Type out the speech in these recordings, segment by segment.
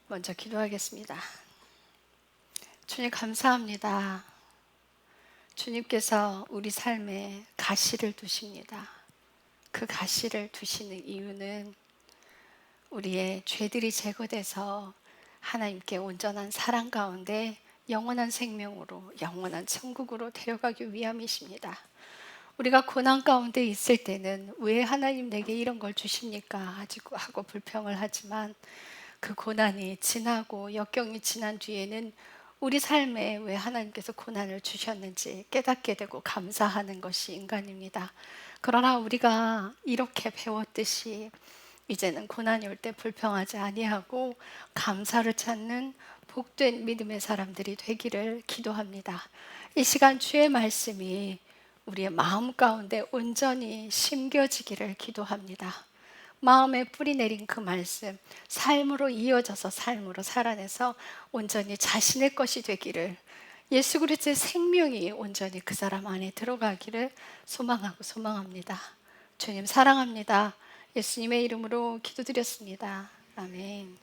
먼저 기도하겠습니다. 주님 감사합니다. 주님께서 우리 삶에 가시를 두십니다. 그 가시를 두시는 이유는 우리의 죄들이 제거돼서 하나님께 온전한 사랑 가운데 영원한 생명으로 영원한 천국으로 데려가기 위함이십니다. 우리가 고난 가운데 있을 때는 왜 하나님 내게 이런 걸 주십니까? 하고 불평을 하지만 그 고난이 지나고 역경이 지난 뒤에는 우리 삶에 왜 하나님께서 고난을 주셨는지 깨닫게 되고 감사하는 것이 인간입니다. 그러나 우리가 이렇게 배웠듯이 이제는 고난이 올 때 불평하지 아니하고 감사를 찾는 복된 믿음의 사람들이 되기를 기도합니다. 이 시간 주의 말씀이 우리의 마음 가운데 온전히 심겨지기를 기도합니다. 마음에 뿌리 내린 그 말씀, 삶으로 이어져서 삶으로 살아내서 온전히 자신의 것이 되기를, 예수 그리스도의 생명이 온전히 그 사람 안에 들어가기를 소망하고 소망합니다. 주님 사랑합니다. 예수님의 이름으로 기도드렸습니다. 아멘.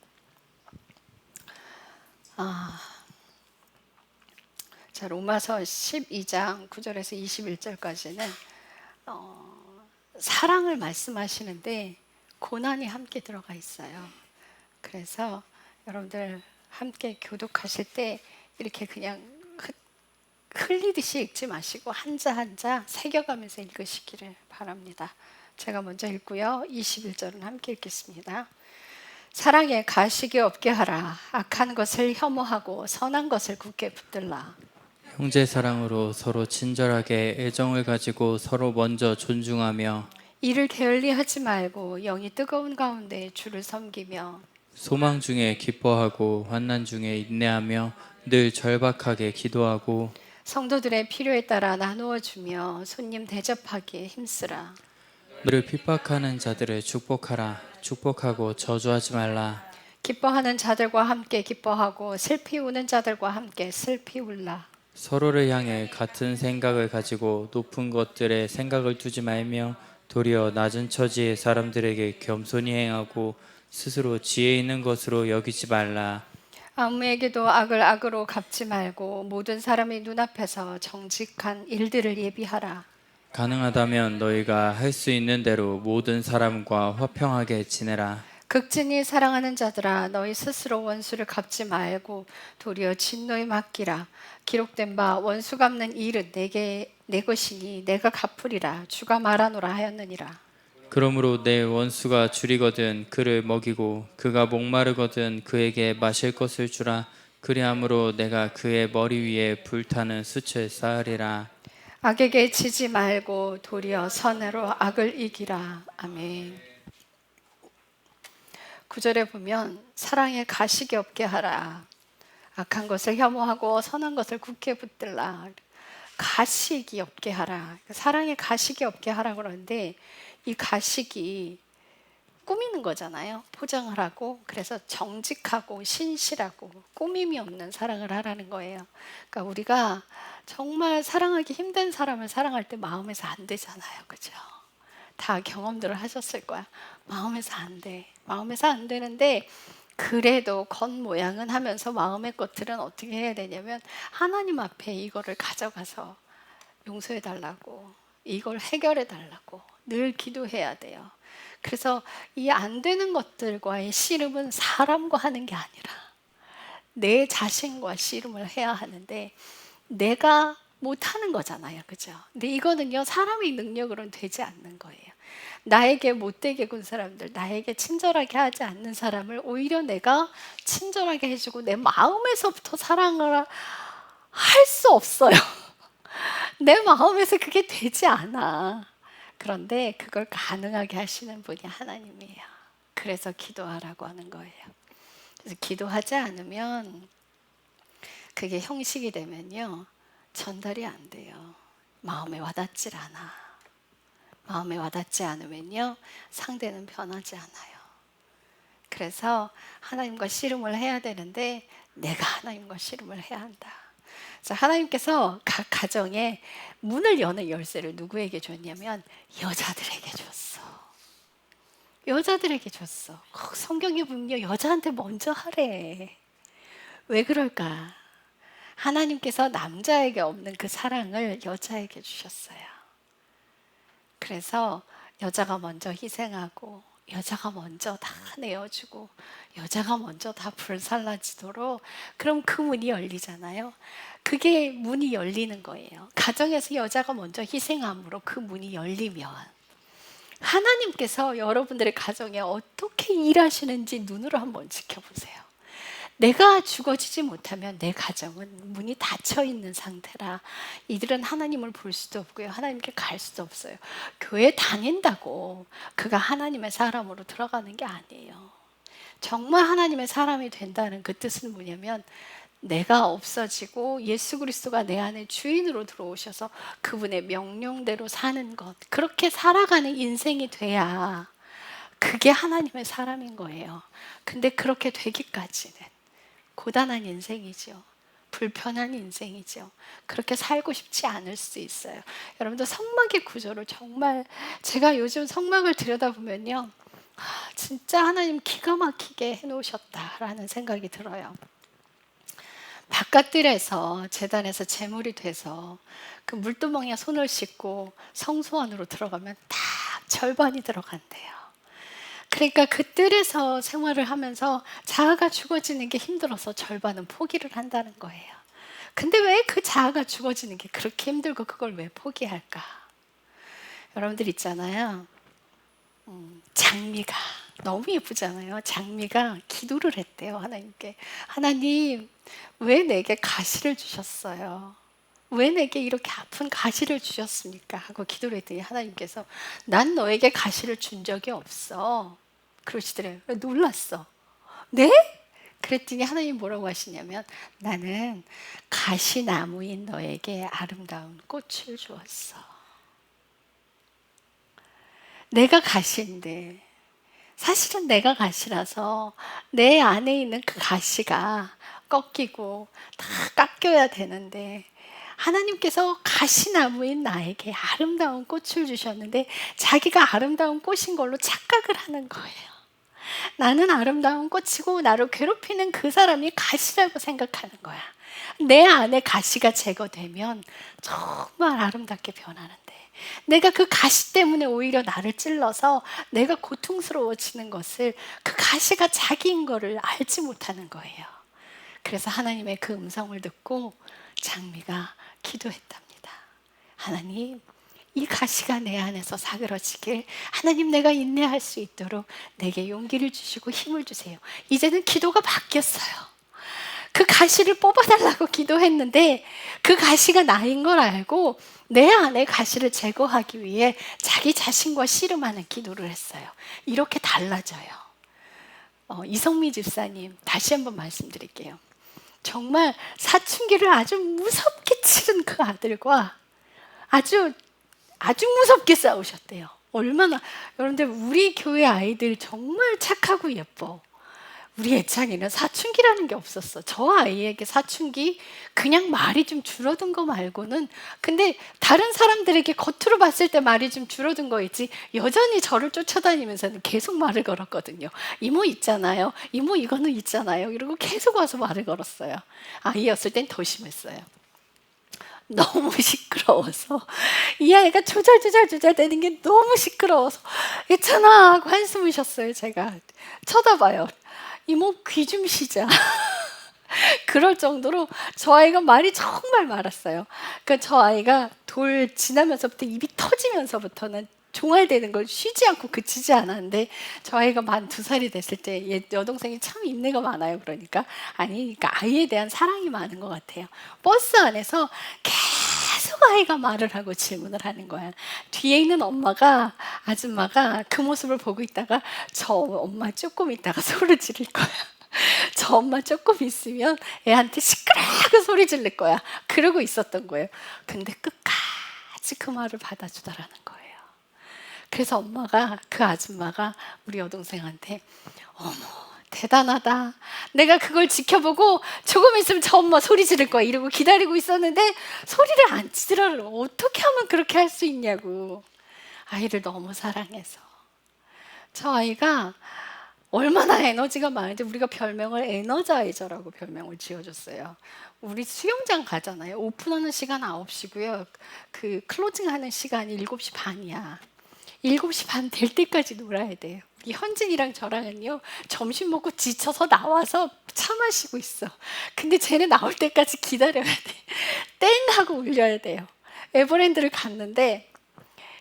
자, 로마서 12장 9절에서 21절까지는 사랑을 말씀하시는데 고난이 함께 들어가 있어요. 그래서 여러분들 함께 교독하실 때 이렇게 그냥 흘리듯이 읽지 마시고 한자 한자 새겨가면서 읽으시기를 바랍니다. 제가 먼저 읽고요. 21절은 함께 읽겠습니다. 사랑에 가식이 없게 하라. 악한 것을 혐오하고 선한 것을 굳게 붙들라. 형제 사랑으로 서로 친절하게 애정을 가지고 서로 먼저 존중하며 이를 게을리하지 말고 영이 뜨거운 가운데 주를 섬기며 소망 중에 기뻐하고 환난 중에 인내하며 늘 절박하게 기도하고 성도들의 필요에 따라 나누어 주며 손님 대접하기에 힘쓰라. 너를 핍박하는 자들을 축복하라. 축복하고 저주하지 말라. 기뻐하는 자들과 함께 기뻐하고 슬피 우는 자들과 함께 슬피 울라. 서로를 향해 같은 생각을 가지고 높은 것들에 생각을 두지 말며 도리어 낮은 처지의 사람들에게 겸손히 행하고 스스로 지혜 있는 것으로 여기지 말라. 아무에게도 악을 악으로 갚지 말고 모든 사람의 눈앞에서 정직한 일들을 예비하라. 가능하다면 너희가 할 수 있는 대로 모든 사람과 화평하게 지내라. 극진히 사랑하는 자들아 너희 스스로 원수를 갚지 말고 도리어 진노에 맡기라. 기록된 바 원수 갚는 일은 내게 내 것이니 내가 갚으리라. 주가 말하노라 하였느니라. 그러므로 내 원수가 줄이거든 그를 먹이고 그가 목마르거든 그에게 마실 것을 주라. 그리함으로 내가 그의 머리 위에 불타는 숯을 쌓으리라. 악에게 지지 말고 도리어 선으로 악을 이기라. 아멘. 9절에 보면 사랑에 가식이 없게 하라. 악한 것을 혐오하고 선한 것을 굳게 붙들라. 가식이 없게 하라. 사랑에 가식이 없게 하라 그러는데 이 가식이 꾸미는 거잖아요. 포장을 하고. 그래서 정직하고 신실하고 꾸밈이 없는 사랑을 하라는 거예요. 그러니까 우리가 정말 사랑하기 힘든 사람을 사랑할 때 마음에서 안 되잖아요. 그죠? 다 경험들을 하셨을 거야. 마음에서 안 돼. 마음에서 안 되는데 그래도 겉모양은 하면서 마음의 것들은 어떻게 해야 되냐면 하나님 앞에 이거를 가져가서 용서해 달라고, 이걸 해결해 달라고 늘 기도해야 돼요. 그래서 이 안 되는 것들과의 씨름은 사람과 하는 게 아니라 내 자신과 씨름을 해야 하는데 내가 못하는 거잖아요. 그죠? 근데 이거는요, 사람의 능력으로는 되지 않는 거예요. 나에게 못되게 군 사람들, 나에게 친절하게 하지 않는 사람을 오히려 내가 친절하게 해주고 내 마음에서부터 사랑을 할 수 없어요. 내 마음에서 그게 되지 않아. 그런데 그걸 가능하게 하시는 분이 하나님이에요. 그래서 기도하라고 하는 거예요. 그래서 기도하지 않으면 그게 형식이 되면요, 전달이 안 돼요. 마음에 와닿질 않아. 마음에 와닿지 않으면요, 상대는 변하지 않아요. 그래서 하나님과 씨름을 해야 되는데 내가 하나님과 씨름을 해야 한다. 자, 하나님께서 각 가정에 문을 여는 열쇠를 누구에게 줬냐면 여자들에게 줬어. 여자들에게 줬어. 성경에 보면 여자한테 먼저 하래. 왜 그럴까? 하나님께서 남자에게 없는 그 사랑을 여자에게 주셨어요. 그래서 여자가 먼저 희생하고, 여자가 먼저 다 내어주고, 여자가 먼저 다 불살라지도록, 그럼 그 문이 열리잖아요. 그게 문이 열리는 거예요. 가정에서 여자가 먼저 희생함으로 그 문이 열리면 하나님께서 여러분들의 가정에 어떻게 일하시는지 눈으로 한번 지켜보세요. 내가 죽어지지 못하면 내 가정은 문이 닫혀 있는 상태라 이들은 하나님을 볼 수도 없고요. 하나님께 갈 수도 없어요. 교회 다닌다고 그가 하나님의 사람으로 들어가는 게 아니에요. 정말 하나님의 사람이 된다는 그 뜻은 뭐냐면 내가 없어지고 예수 그리스도가 내 안에 주인으로 들어오셔서 그분의 명령대로 사는 것, 그렇게 살아가는 인생이 돼야 그게 하나님의 사람인 거예요. 근데 그렇게 되기까지는 고단한 인생이죠. 불편한 인생이죠. 그렇게 살고 싶지 않을 수 있어요. 여러분들 성막의 구조를 정말 제가 요즘 성막을 들여다보면요, 진짜 하나님 기가 막히게 해놓으셨다라는 생각이 들어요. 바깥들에서 제단에서 제물이 돼서 그 물두멍에 손을 씻고 성소 안으로 들어가면 딱 절반이 들어간대요. 그러니까 그 뜰에서 생활을 하면서 자아가 죽어지는 게 힘들어서 절반은 포기를 한다는 거예요. 근데 왜 그 자아가 죽어지는 게 그렇게 힘들고 그걸 왜 포기할까? 여러분들 있잖아요. 장미가 너무 예쁘잖아요. 장미가 기도를 했대요. 하나님께. 하나님, 왜 내게 가시를 주셨어요? 왜 내게 이렇게 아픈 가시를 주셨습니까? 하고 기도를 했더니 하나님께서 난 너에게 가시를 준 적이 없어. 그러시더래요. 놀랐어. 네? 그랬더니 하나님 뭐라고 하시냐면 나는 가시나무인 너에게 아름다운 꽃을 주었어. 내가 가시인데 사실은 내가 가시라서 내 안에 있는 그 가시가 꺾이고 다 깎여야 되는데 하나님께서 가시나무인 나에게 아름다운 꽃을 주셨는데 자기가 아름다운 꽃인 걸로 착각을 하는 거예요. 나는 아름다운 꽃이고 나를 괴롭히는 그 사람이 가시라고 생각하는 거야. 내 안에 가시가 제거되면 정말 아름답게 변하는데 내가 그 가시 때문에 오히려 나를 찔러서 내가 고통스러워지는 것을 그 가시가 자기인 거를 알지 못하는 거예요. 그래서 하나님의 그 음성을 듣고 장미가 기도했답니다. 하나님, 이 가시가 내 안에서 사그러지길 하나님 내가 인내할 수 있도록 내게 용기를 주시고 힘을 주세요. 이제는 기도가 바뀌었어요. 그 가시를 뽑아달라고 기도했는데 그 가시가 나인 걸 알고 내 안에 가시를 제거하기 위해 자기 자신과 씨름하는 기도를 했어요. 이렇게 달라져요. 이성미 집사님 다시 한번 말씀드릴게요. 정말 사춘기를 아주 무섭게 치른 그 아들과 아주 무섭게 싸우셨대요. 얼마나 여러분들 우리 교회 아이들 정말 착하고 예뻐. 우리 애창이는 사춘기라는 게 없었어. 저 아이에게 사춘기 그냥 말이 좀 줄어든 거 말고는 근데 다른 사람들에게 겉으로 봤을 때 말이 좀 줄어든 거 있지 여전히 저를 쫓아다니면서는 계속 말을 걸었거든요. 이모 있잖아요. 이모 이거는 있잖아요. 이러고 계속 와서 말을 걸었어요. 아이였을 땐 더 심했어요. 너무 시끄러워서 이 아이가 조절 되는 게 너무 시끄러워서 있잖아 하고 한숨을 쉬었어요. 제가 쳐다봐요. 이모 귀 좀 쉬자. 그럴 정도로 저 아이가 말이 정말 많았어요. 그러니까 저 아이가 돌 지나면서부터 입이 터지면서부터는 종알되는 걸 쉬지 않고 그치지 않았는데 저 아이가 만 2살이 됐을 때 여동생이 참 인내가 많아요. 그러니까 아이에 대한 사랑이 많은 것 같아요. 버스 안에서 계속 아이가 말을 하고 질문을 하는 거야. 뒤에 있는 아줌마가 그 모습을 보고 있다가 저 엄마 조금 있다가 소리 지를 거야. 저 엄마 조금 있으면 애한테 시끄럽게 소리 지를 거야. 그러고 있었던 거예요. 근데 끝까지 그 말을 받아주더라는 거예요. 그래서 그 아줌마가 우리 여동생한테 어머 대단하다. 내가 그걸 지켜보고 조금 있으면 저 엄마 소리 지를 거야 이러고 기다리고 있었는데 소리를 안 지르라고 어떻게 하면 그렇게 할 수 있냐고. 아이를 너무 사랑해서 저 아이가 얼마나 에너지가 많은지 우리가 별명을 에너자이저라고 별명을 지어줬어요. 우리 수영장 가잖아요. 오픈하는 시간 9시고요. 그 클로징하는 시간이 7시 반이야. 7시 반 될 때까지 놀아야 돼요. 이 현진이랑 저랑은요, 점심 먹고 지쳐서 나와서 차 마시고 있어. 근데 쟤네 나올 때까지 기다려야 돼. 땡 하고 울려야 돼요. 에버랜드를 갔는데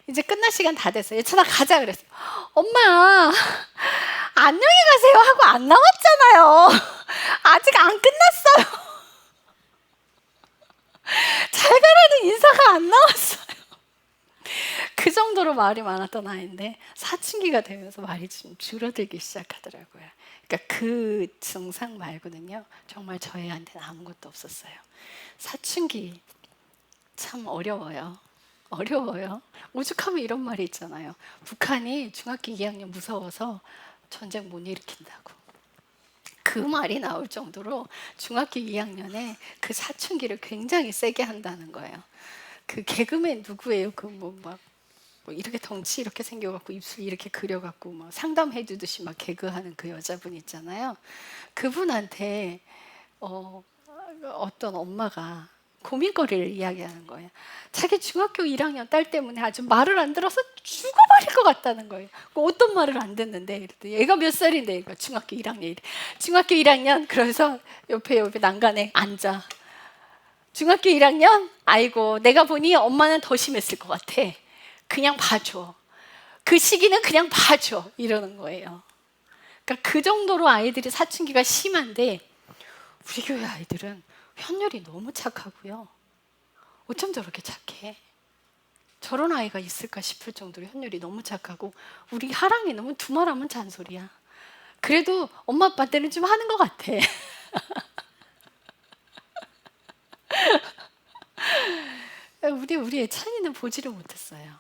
이제 끝날 시간 다 됐어요. 예찬아 가자 그랬어요. 엄마 안녕히 가세요 하고 안 나왔잖아요. 아직 안 끝났어요. 잘 가라는 인사가 안 나왔어요. 그 정도로 말이 많았던 아이인데 사춘기가 되면서 말이 좀 줄어들기 시작하더라고요. 그러니까 그 증상 말고는요, 정말 저희한테는 아무것도 없었어요. 사춘기 참 어려워요. 어려워요. 오죽하면 이런 말이 있잖아요. 북한이 중학교 2학년 무서워서 전쟁 못 일으킨다고. 그 말이 나올 정도로 중학교 2학년에 그 사춘기를 굉장히 세게 한다는 거예요. 그 개그맨 누구예요? 그 뭐 이렇게 덩치 이렇게 생겨갖고 입술 이렇게 그려갖고 막 상담해 주듯이 막 개그하는 그 여자분 있잖아요. 그분한테 어떤 엄마가 고민거리를 이야기하는 거예요. 자기 중학교 1학년 딸 때문에 아주 말을 안 들어서 죽어버릴 것 같다는 거예요. 어떤 말을 안 듣는데 이랬더니 얘가 몇 살인데 얘가 중학교 1학년 중학교 1학년 그래서 옆에 난간에 앉아. 중학교 1학년? 아이고 내가 보니 엄마는 더 심했을 것 같아. 그냥 봐줘. 그 시기는 그냥 봐줘. 이러는 거예요. 그러니까 그 정도로 아이들이 사춘기가 심한데 우리 교회 아이들은 현율이 너무 착하고요. 어쩜 저렇게 착해? 저런 아이가 있을까 싶을 정도로 현율이 너무 착하고 우리 하랑이 너무 두말하면 잔소리야. 그래도 엄마 아빠한테는 좀 하는 것 같아. 우리 애찬이는 보지를 못했어요.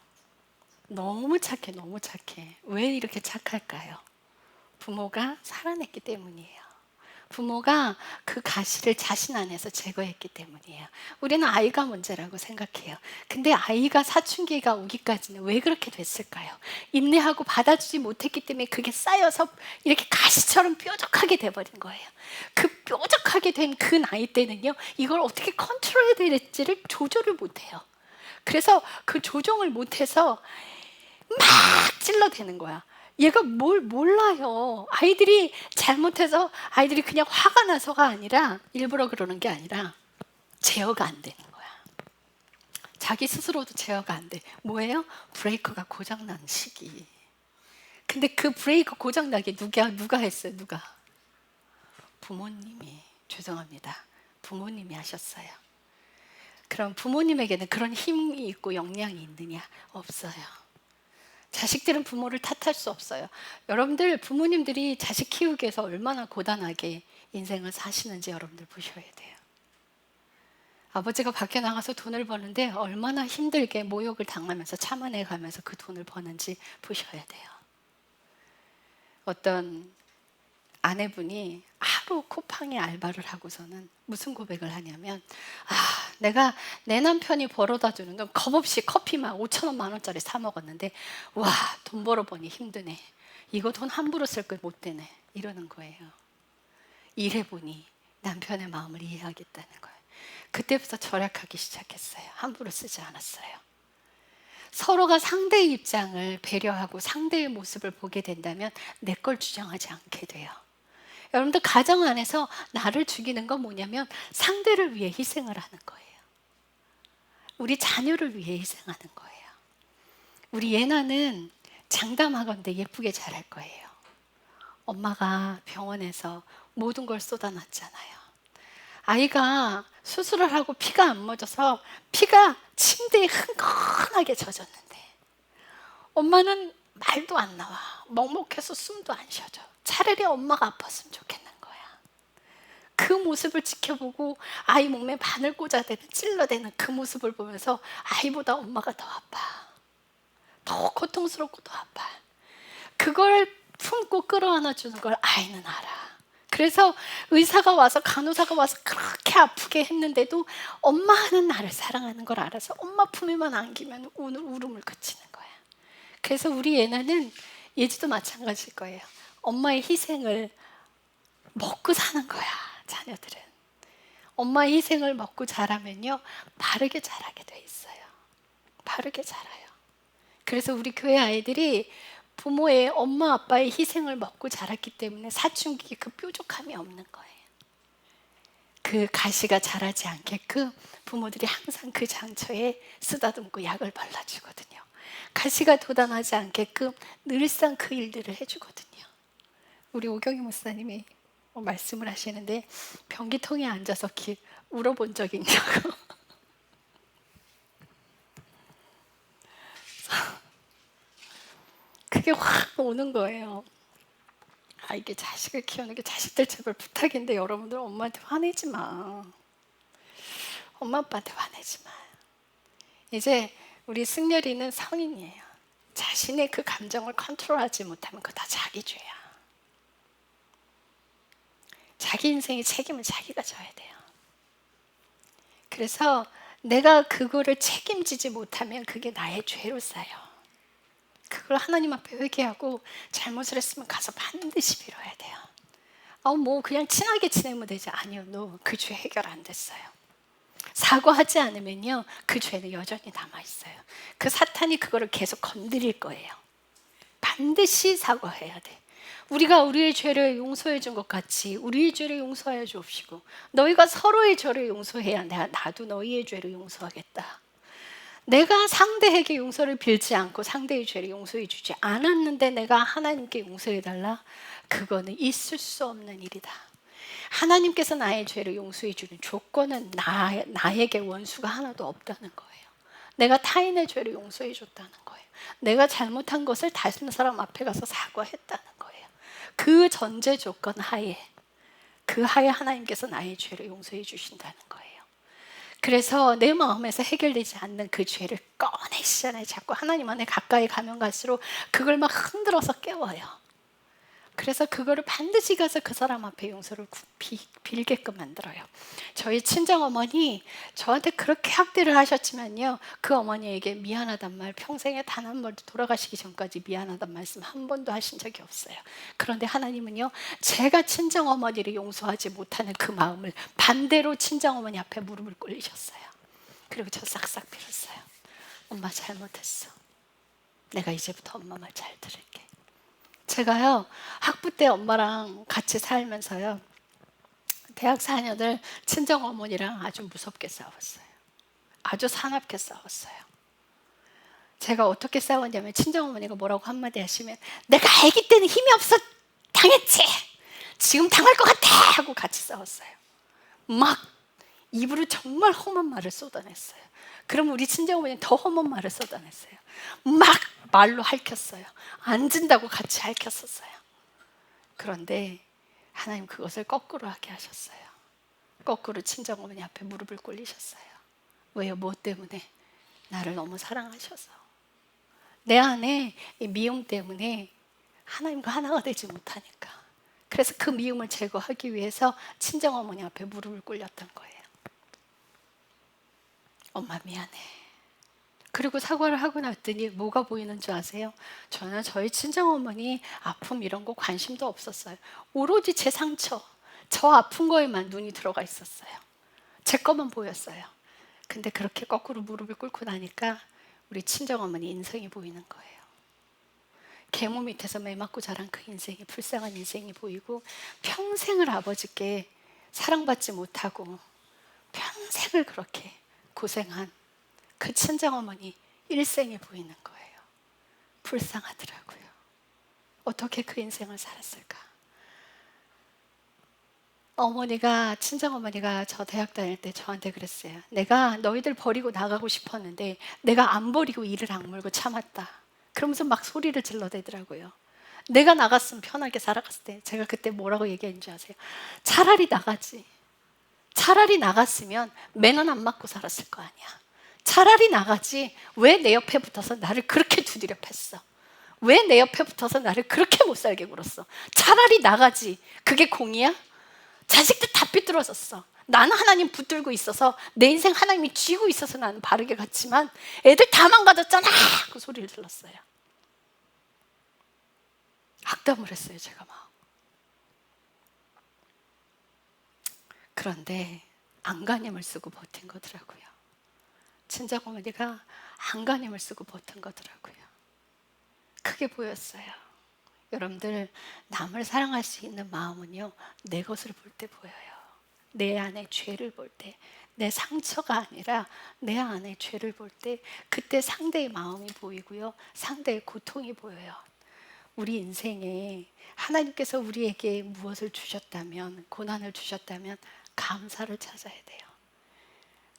너무 착해, 너무 착해. 왜 이렇게 착할까요? 부모가 살아냈기 때문이에요. 부모가 그 가시를 자신 안에서 제거했기 때문이에요. 우리는 아이가 문제라고 생각해요. 근데 아이가 사춘기가 오기까지는 왜 그렇게 됐을까요? 인내하고 받아주지 못했기 때문에 그게 쌓여서 이렇게 가시처럼 뾰족하게 돼버린 거예요. 그 뾰족하게 된 그 나이 때는요, 이걸 어떻게 컨트롤해야 될지를 조절을 못해요. 그래서 그 조정을 못해서 막 찔러대는 거야. 얘가 뭘 몰라요. 아이들이 잘못해서 아이들이 그냥 화가 나서가 아니라 일부러 그러는 게 아니라 제어가 안 되는 거야. 자기 스스로도 제어가 안 돼. 뭐예요? 브레이크가 고장난 시기. 근데 그 브레이크 고장나게 누가 했어요? 누가? 부모님이. 죄송합니다. 부모님이 하셨어요. 그럼 부모님에게는 그런 힘이 있고 역량이 있느냐? 없어요. 자식들은 부모를 탓할 수 없어요. 여러분들 부모님들이 자식 키우기 위해서 얼마나 고단하게 인생을 사시는지 여러분들 보셔야 돼요. 아버지가 밖에 나가서 돈을 버는데 얼마나 힘들게 모욕을 당하면서 참아내가면서 그 돈을 버는지 보셔야 돼요. 어떤 아내분이 하루 쿠팡에 알바를 하고서는 무슨 고백을 하냐면 내가 내 남편이 벌어다 주는 건 겁없이 커피만 5,000원, 10,000원짜리 사 먹었는데 와, 돈 벌어보니 힘드네. 이거 돈 함부로 쓸 걸 못 되네. 이러는 거예요. 일해보니 남편의 마음을 이해하겠다는 거예요. 그때부터 절약하기 시작했어요. 함부로 쓰지 않았어요. 서로가 상대의 입장을 배려하고 상대의 모습을 보게 된다면 내 걸 주장하지 않게 돼요. 여러분들 가정 안에서 나를 죽이는 건 뭐냐면 상대를 위해 희생을 하는 거예요. 우리 자녀를 위해 희생하는 거예요. 우리 예나는 장담하건대 예쁘게 자랄 거예요. 엄마가 병원에서 모든 걸 쏟아놨잖아요. 아이가 수술을 하고 피가 안 멎어서 피가 침대에 흥건하게 젖었는데 엄마는 말도 안 나와. 먹먹해서 숨도 안 쉬어져. 차라리 엄마가 아팠으면 좋겠는 거야. 그 모습을 지켜보고 아이 몸에 바늘 꽂아대는 찔러대는 그 모습을 보면서 아이보다 엄마가 더 아파. 더 고통스럽고 더 아파. 그걸 품고 끌어안아주는 걸 아이는 알아. 그래서 의사가 와서 간호사가 와서 그렇게 아프게 했는데도 엄마는 나를 사랑하는 걸 알아서 엄마 품에만 안기면 울음을 그치는 거야. 그래서 우리 예나는 예지도 마찬가지일 거예요. 엄마의 희생을 먹고 사는 거야, 자녀들은. 엄마의 희생을 먹고 자라면요, 바르게 자라게 돼 있어요. 바르게 자라요. 그래서 우리 교회 아이들이 부모의 엄마 아빠의 희생을 먹고 자랐기 때문에 사춘기에 그 뾰족함이 없는 거예요. 그 가시가 자라지 않게끔 부모들이 항상 그 장처에 쓰다듬고 약을 발라주거든요. 가시가 돋아나지 않게끔 늘상 그 일들을 해주거든요. 우리 오경희 목사님이 말씀을 하시는데, 변기통에 앉아서 울어본 적 있냐고. 그게 확 오는 거예요. 아, 이게 자식을 키우는 게 자식들 제발 부탁인데 여러분들 엄마한테 화내지 마. 엄마 아빠한테 화내지 마. 이제 우리 승렬이는 성인이에요. 자신의 그 감정을 컨트롤하지 못하면 그거 다 자기 죄야. 자기 인생의 책임은 자기가 져야 돼요. 그래서 내가 그거를 책임지지 못하면 그게 나의 죄로 쌓여. 그걸 하나님 앞에 회개하고 잘못을 했으면 가서 반드시 빌어야 돼요. 뭐 그냥 친하게 지내면 되지. 아니요, 너 그 죄 해결 안 됐어요. 사과하지 않으면요, 그 죄는 여전히 남아있어요. 그 사탄이 그거를 계속 건드릴 거예요. 반드시 사과해야 돼. 우리가 우리의 죄를 용서해 준 것 같이 우리의 죄를 용서하여 주옵시고 너희가 서로의 죄를 용서해야 나도 너희의 죄를 용서하겠다. 내가 상대에게 용서를 빌지 않고 상대의 죄를 용서해 주지 않았는데 내가 하나님께 용서해 달라? 그거는 있을 수 없는 일이다. 하나님께서 나의 죄를 용서해 주는 조건은 나에게 원수가 하나도 없다는 거예요. 내가 타인의 죄를 용서해 줬다는 거예요. 내가 잘못한 것을 다른 사람 앞에 가서 사과했다는 거예요. 그 전제 조건 하에, 그 하에 하나님께서 나의 죄를 용서해 주신다는 거예요. 그래서 내 마음에서 해결되지 않는 그 죄를 꺼내시잖아요. 자꾸 하나님 안에 가까이 가면 갈수록 그걸 막 흔들어서 깨워요. 그래서 그거를 반드시 가서 그 사람 앞에 용서를 빌게끔 만들어요. 저희 친정어머니 저한테 그렇게 학대를 하셨지만요, 그 어머니에게 미안하단 말 평생에 단 한 번도, 돌아가시기 전까지 미안하단 말씀 한 번도 하신 적이 없어요. 그런데 하나님은요, 제가 친정어머니를 용서하지 못하는 그 마음을 반대로 친정어머니 앞에 무릎을 꿇리셨어요. 그리고 저 싹싹 빌었어요. 엄마 잘못했어. 내가 이제부터 엄마 말 잘 들을게. 제가요, 학부 때 엄마랑 같이 살면서요, 대학 4년을 친정어머니랑 아주 무섭게 싸웠어요. 아주 사납게 싸웠어요. 제가 어떻게 싸웠냐면, 친정어머니가 뭐라고 한마디 하시면 내가 아기 때는 힘이 없어 당했지, 지금 당할 것 같아 하고 같이 싸웠어요. 막 입으로 정말 험한 말을 쏟아냈어요. 그럼 우리 친정어머니는 더 험한 말을 쏟아냈어요. 막 말로 핥혔어요. 앉은다고 같이 핥혔었어요. 그런데 하나님 그것을 거꾸로 하게 하셨어요. 거꾸로 친정어머니 앞에 무릎을 꿇리셨어요. 왜요? 뭐 때문에? 나를 너무 사랑하셔서. 내 안에 이 미움 때문에 하나님과 하나가 되지 못하니까. 그래서 그 미움을 제거하기 위해서 친정어머니 앞에 무릎을 꿇렸던 거예요. 엄마 미안해. 그리고 사과를 하고 났더니 뭐가 보이는 줄 아세요? 저는 저희 친정어머니 아픔 이런 거 관심도 없었어요. 오로지 제 상처, 저 아픈 거에만 눈이 들어가 있었어요. 제 것만 보였어요. 근데 그렇게 거꾸로 무릎을 꿇고 나니까 우리 친정어머니 인생이 보이는 거예요. 계모 밑에서 매 맞고 자란 그 인생이, 불쌍한 인생이 보이고, 평생을 아버지께 사랑받지 못하고 평생을 그렇게 고생한 그 친정어머니 일생이 보이는 거예요. 불쌍하더라고요. 어떻게 그 인생을 살았을까? 친정어머니가 저 대학 다닐 때 저한테 그랬어요. 내가 너희들 버리고 나가고 싶었는데 내가 안 버리고 이를 악물고 참았다. 그러면서 막 소리를 질러대더라고요. 내가 나갔으면 편하게 살아갔을 때, 제가 그때 뭐라고 얘기했는지 아세요? 차라리 나가지. 차라리 나갔으면 매는 안 맞고 살았을 거 아니야. 차라리 나가지. 왜 내 옆에 붙어서 나를 그렇게 두드려 팼어? 왜 내 옆에 붙어서 나를 그렇게 못 살게 굴었어? 차라리 나가지. 그게 공이야? 자식들 다 삐뚤어졌어. 나는 하나님 붙들고 있어서, 내 인생 하나님이 쥐고 있어서 나는 바르게 갔지만 애들 다 망가졌잖아 그 소리를 들었어요. 악담을 했어요, 제가 막. 그런데 안간힘을 쓰고 버틴 거더라고요. 친정 어머니가 안간힘을 쓰고 버틴 거더라고요. 그게 보였어요. 여러분들, 남을 사랑할 수 있는 마음은요, 내 것을 볼 때 보여요. 내 안에 죄를 볼 때, 내 상처가 아니라 내 안에 죄를 볼 때, 그때 상대의 마음이 보이고요, 상대의 고통이 보여요. 우리 인생에 하나님께서 우리에게 무엇을 주셨다면, 고난을 주셨다면 감사를 찾아야 돼요.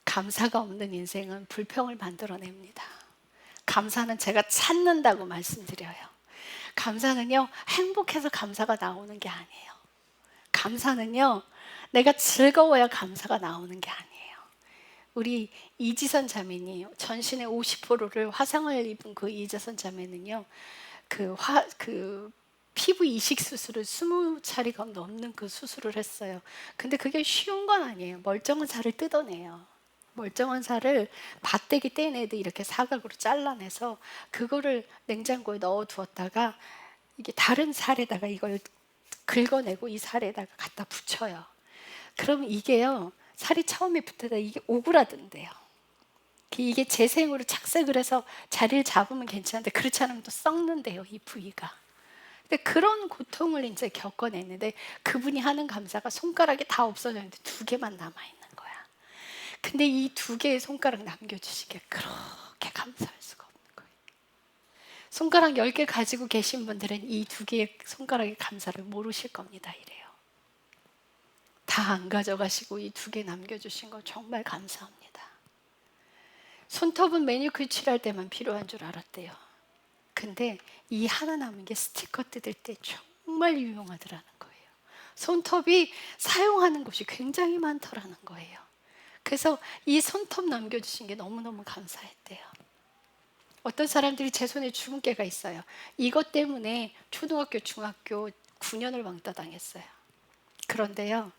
감사가 없는 인생은 불평을 만들어냅니다. 감사는 제가 찾는다고 말씀드려요. 감사는요, 행복해서 감사가 나오는 게 아니에요. 감사는요, 내가 즐거워야 감사가 나오는 게 아니에요. 우리 이지선 자매님, 전신의 50%를 화상을 입은 그 이지선 자매는요, 그 피부 이식 수술을 20차례가 넘는 그 수술을 했어요. 근데 그게 쉬운 건 아니에요. 멀쩡한 살을 뜯어내요. 멀쩡한 살을 밭대기 떼내듯 이렇게 사각으로 잘라내서 그거를 냉장고에 넣어 두었다가 이게 다른 살에다가 이걸 긁어내고 이 살에다가 갖다 붙여요. 그럼 이게요, 살이 처음에 붙어다 이게 오그라든대요. 이게 재생으로 착색을 해서 자리를 잡으면 괜찮은데 그렇지 않으면 또 썩는데요, 이 부위가. 근데 그런 고통을 이제 겪어냈는데 그분이 하는 감사가 손가락이 다 없어졌는데 2개만 남아있는 거야. 근데 이 2개의 손가락 남겨주시기에 그렇게 감사할 수가 없는 거예요. 손가락 10개 가지고 계신 분들은 이 2개의 손가락의 감사를 모르실 겁니다. 이래요. 다 안 가져가시고 이 2개 남겨주신 거 정말 감사합니다. 손톱은 매니큐어 칠할 때만 필요한 줄 알았대요. 근데 이 하나 남은 게 스티커 뜯을 때 정말 유용하더라는 거예요. 손톱이 사용하는 곳이 굉장히 많더라는 거예요. 그래서 이 손톱 남겨주신 게 너무너무 감사했대요. 어떤 사람들이 제 손에 주근깨가 있어요. 이것 때문에 초등학교, 중학교 9년을 왕따 당했어요. 그런데요,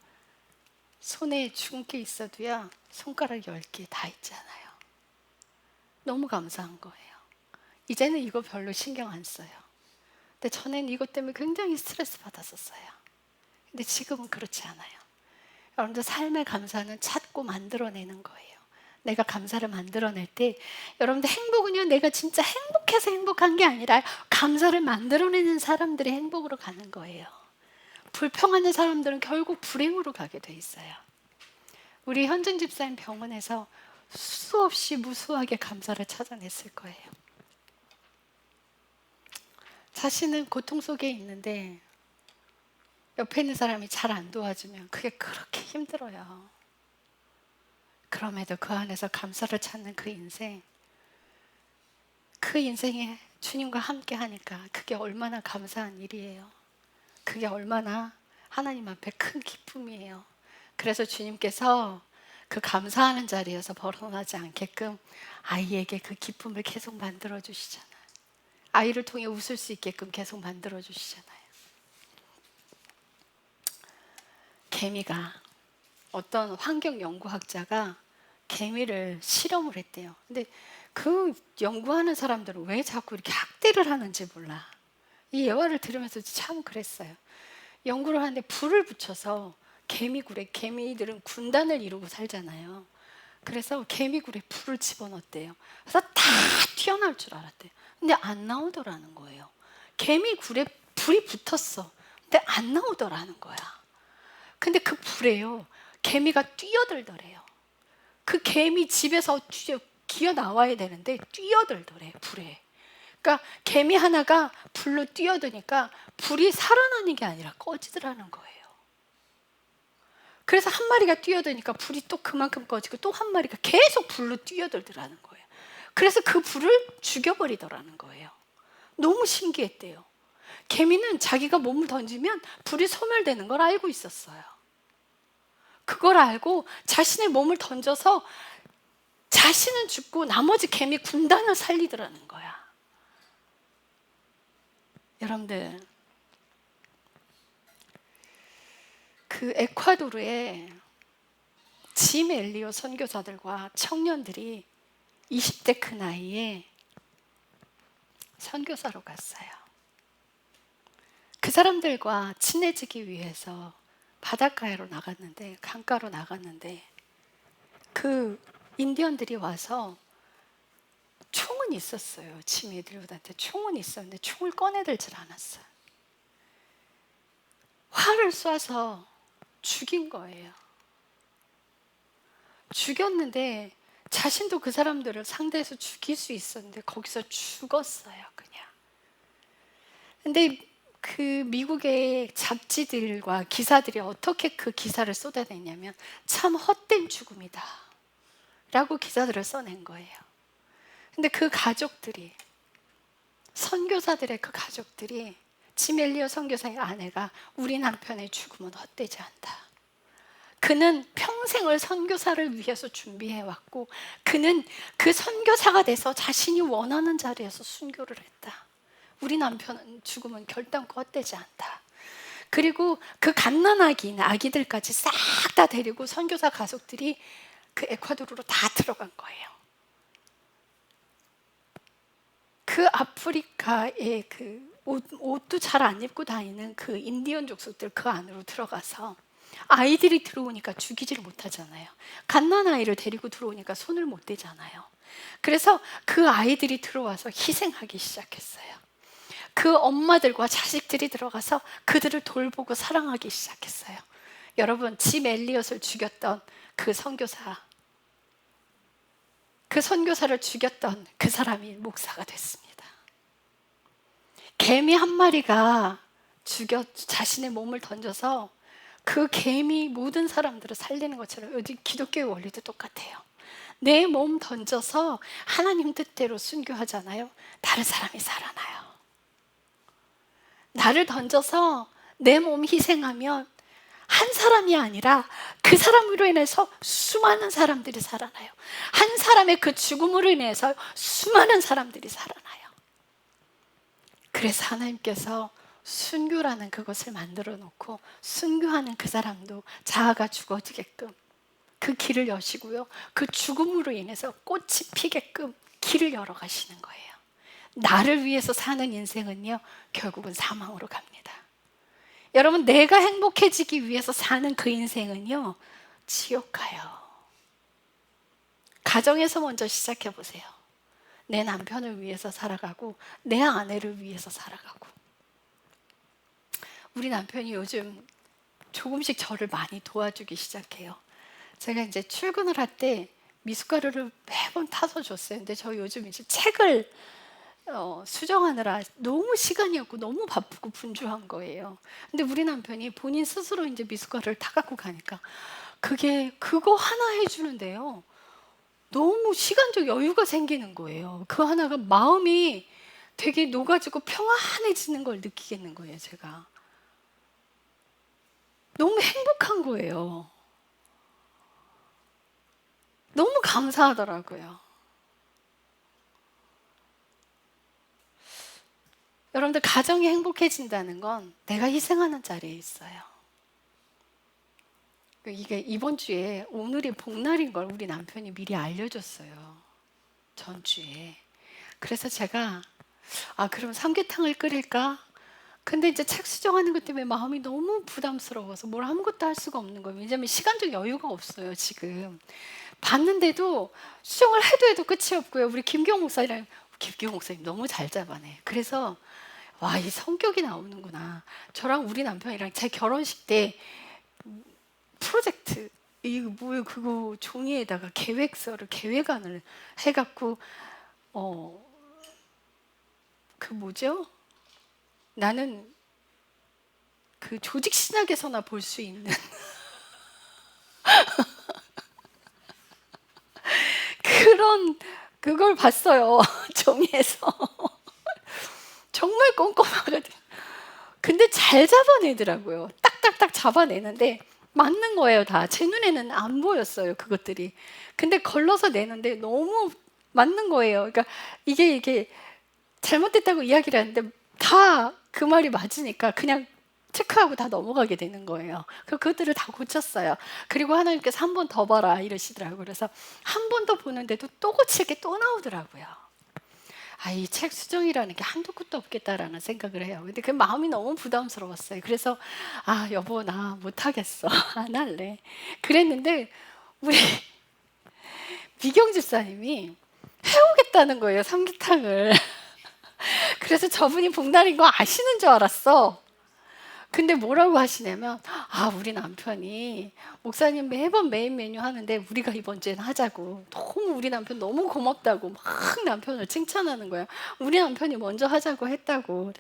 손에 주근깨 있어도요, 손가락 10개 다 있잖아요. 너무 감사한 거예요. 이제는 이거 별로 신경 안 써요. 근데 전에는 이것 때문에 굉장히 스트레스 받았었어요. 근데 지금은 그렇지 않아요. 여러분들, 삶의 감사는 찾고 만들어내는 거예요. 내가 감사를 만들어낼 때, 여러분들, 행복은요, 내가 진짜 행복해서 행복한 게 아니라 감사를 만들어내는 사람들의 행복으로 가는 거예요. 불평하는 사람들은 결국 불행으로 가게 돼 있어요. 우리 현준 집사님 병원에서 수없이 무수하게 감사를 찾아냈을 거예요. 자신은 고통 속에 있는데 옆에 있는 사람이 잘 안 도와주면 그게 그렇게 힘들어요. 그럼에도 그 안에서 감사를 찾는 그 인생, 그 인생에 주님과 함께 하니까 그게 얼마나 감사한 일이에요. 그게 얼마나 하나님 앞에 큰 기쁨이에요. 그래서 주님께서 그 감사하는 자리에서 벗어나지 않게끔 아이에게 그 기쁨을 계속 만들어 주시잖아요. 아이를 통해 웃을 수 있게끔 계속 만들어 주시잖아요. 개미가, 어떤 환경 연구학자가 개미를 실험을 했대요. 근데 그 연구하는 사람들은 왜 자꾸 이렇게 학대를 하는지 몰라. 이 예화를 들으면서 참 그랬어요. 연구를 하는데 불을 붙여서 개미굴에, 개미들은 군단을 이루고 살잖아요. 그래서 개미굴에 불을 집어넣었대요. 그래서 다 튀어나올 줄 알았대요. 근데 안 나오더라는 거예요. 개미굴에 불이 붙었어. 근데 안 나오더라는 거야. 근데 그 불에요, 개미가 뛰어들더래요. 그 개미 집에서 기어 나와야 되는데 뛰어들더래요, 불에. 그러니까 개미 하나가 불로 뛰어드니까 불이 살아나는 게 아니라 꺼지더라는 거예요. 그래서 한 마리가 뛰어드니까 불이 또 그만큼 꺼지고 또 한 마리가 계속 불로 뛰어들더라는 거예요. 그래서 그 불을 죽여버리더라는 거예요. 너무 신기했대요. 개미는 자기가 몸을 던지면 불이 소멸되는 걸 알고 있었어요. 그걸 알고 자신의 몸을 던져서 자신은 죽고 나머지 개미 군단을 살리더라는 거야. 여러분들, 그 에콰도르에 짐 엘리오 선교사들과 청년들이 20대 그 나이에 선교사로 갔어요. 그 사람들과 친해지기 위해서 바닷가로 나갔는데, 강가로 나갔는데 그 인디언들이 와서 총은 있었어요. 지미 들고한테 총은 있었는데 총을 꺼내들질 않았어요. 활을 쏴서 죽인 거예요. 죽였는데 자신도 그 사람들을 상대해서 죽일 수 있었는데 거기서 죽었어요, 그냥. 근데 그 미국의 잡지들과 기사들이 어떻게 그 기사를 쏟아냈냐면 참 헛된 죽음이다 라고 기사들을 써낸 거예요. 근데 그 가족들이, 선교사들의 그 가족들이, 짐 엘리엇 선교사의 아내가 우리 남편의 죽음은 헛되지 않다. 그는 평생을 선교사를 위해서 준비해왔고 그는 그 선교사가 돼서 자신이 원하는 자리에서 순교를 했다. 우리 남편은 죽음은 결단코 헛되지 않다. 그리고 그 갓난아기인 아기들까지 싹 다 데리고 선교사 가족들이 그 에콰도르로 다 들어간 거예요. 그 아프리카의 그 옷도 잘 안 입고 다니는 그 인디언 족속들 그 안으로 들어가서 아이들이 들어오니까 죽이지를 못하잖아요. 갓난아이를 데리고 들어오니까 손을 못 대잖아요. 그래서 그 아이들이 들어와서 희생하기 시작했어요. 그 엄마들과 자식들이 들어가서 그들을 돌보고 사랑하기 시작했어요. 여러분, 짐 엘리엇을 죽였던 그 선교사를 죽였던 그 사람이 목사가 됐습니다. 개미 한 마리가 자신의 몸을 던져서 그 개미 모든 사람들을 살리는 것처럼 요즘 기독교의 원리도 똑같아요. 내 몸 던져서 하나님 뜻대로 순교하잖아요. 다른 사람이 살아나요. 나를 던져서 내 몸 희생하면 한 사람이 아니라 그 사람으로 인해서 수많은 사람들이 살아나요. 한 사람의 그 죽음으로 인해서 수많은 사람들이 살아나요. 그래서 하나님께서 순교라는 그것을 만들어 놓고 순교하는 그 사람도 자아가 죽어지게끔 그 길을 여시고요. 그 죽음으로 인해서 꽃이 피게끔 길을 열어 가시는 거예요. 나를 위해서 사는 인생은요, 결국은 사망으로 갑니다. 여러분, 내가 행복해지기 위해서 사는 그 인생은요, 지옥 가요. 가정에서 먼저 시작해 보세요. 내 남편을 위해서 살아가고 내 아내를 위해서 살아가고. 우리 남편이 요즘 조금씩 저를 많이 도와주기 시작해요. 제가 이제 출근을 할 때 미숫가루를 매번 타서 줬어요. 근데 저 요즘 이제 책을 수정하느라 너무 시간이 없고 너무 바쁘고 분주한 거예요. 근데 우리 남편이 본인 스스로 이제 미숫가루를 타갖고 가니까 그거 하나 해주는데요, 너무 시간적 여유가 생기는 거예요. 그 하나가 마음이 되게 녹아지고 평안해지는 걸 느끼겠는 거예요, 제가. 너무 행복한 거예요. 너무 감사하더라고요. 여러분들, 가정이 행복해진다는 건 내가 희생하는 자리에 있어요. 이게 이번 주에 오늘이 복날인 걸 우리 남편이 미리 알려줬어요. 전주에. 그래서 제가 그럼 삼계탕을 끓일까? 근데 이제 책 수정하는 것 때문에 마음이 너무 부담스러워서 뭘 아무것도 할 수가 없는 거예요. 왜냐하면 시간적 여유가 없어요, 지금. 봤는데도 수정을 해도 끝이 없고요. 우리 김기용 목사님 너무 잘 잡아내. 그래서 와, 이 성격이 나오는구나. 저랑 우리 남편이랑 제 결혼식 때 프로젝트, 이거 뭐예요? 그거 종이에다가 계획안을 해갖고 그 뭐죠? 나는 그 조직 신학에서나 볼 수 있는 그걸 봤어요. 종이에서. 정말 꼼꼼하거든. 근데 잘 잡아내더라고요. 딱딱딱 잡아내는데 맞는 거예요, 다. 제 눈에는 안 보였어요, 그것들이. 근데 걸러서 내는데 너무 맞는 거예요. 그러니까 이게 잘못됐다고 이야기를 하는데 다 그 말이 맞으니까 그냥 체크하고 다 넘어가게 되는 거예요. 그것들을 다 고쳤어요. 그리고 하나님께서 한 번 더 봐라 이러시더라고요. 그래서 한 번 더 보는데도 또 고칠 게 또 나오더라고요. 이 책 수정이라는 게 한도 끝도 없겠다라는 생각을 해요. 근데 그 마음이 너무 부담스러웠어요. 그래서 여보 나 못하겠어. 안 할래. 그랬는데 우리 미경 집사님이 해오겠다는 거예요, 삼계탕을. 그래서 저분이 복날인 거 아시는 줄 알았어. 근데 뭐라고 하시냐면 우리 남편이 목사님 매번 메인 메뉴 하는데 우리가 이번 주에는 하자고. 너무 우리 남편 너무 고맙다고 막 남편을 칭찬하는 거야. 우리 남편이 먼저 하자고 했다고.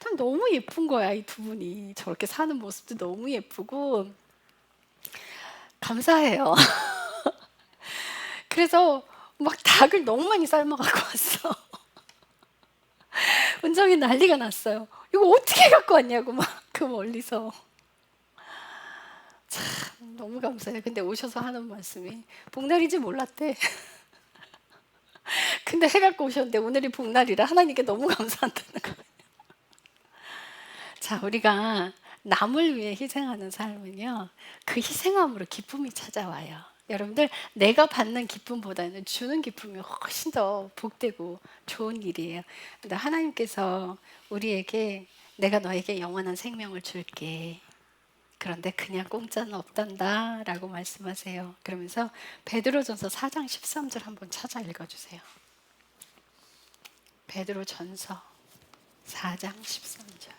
참 너무 예쁜 거야, 이 두 분이. 저렇게 사는 모습도 너무 예쁘고 감사해요. 그래서 막 닭을 너무 많이 삶아갖고 왔어. 은정이 난리가 났어요. 이거 어떻게 갖고 왔냐고 막 그 멀리서. 참 너무 감사해요. 근데 오셔서 하는 말씀이 복날인지 몰랐대. 근데 해갖고 오셨는데 오늘이 복날이라 하나님께 너무 감사한다는 거예요. 자, 우리가 남을 위해 희생하는 삶은요, 그 희생함으로 기쁨이 찾아와요. 여러분들, 내가 받는 기쁨보다는 주는 기쁨이 훨씬 더 복되고 좋은 일이에요. 근데 하나님께서 우리에게 내가 너에게 영원한 생명을 줄게. 그런데 그냥 공짜는 없단다 라고 말씀하세요. 그러면서 베드로전서 4장 13절 한번 찾아 읽어주세요. 베드로전서 4장 13절.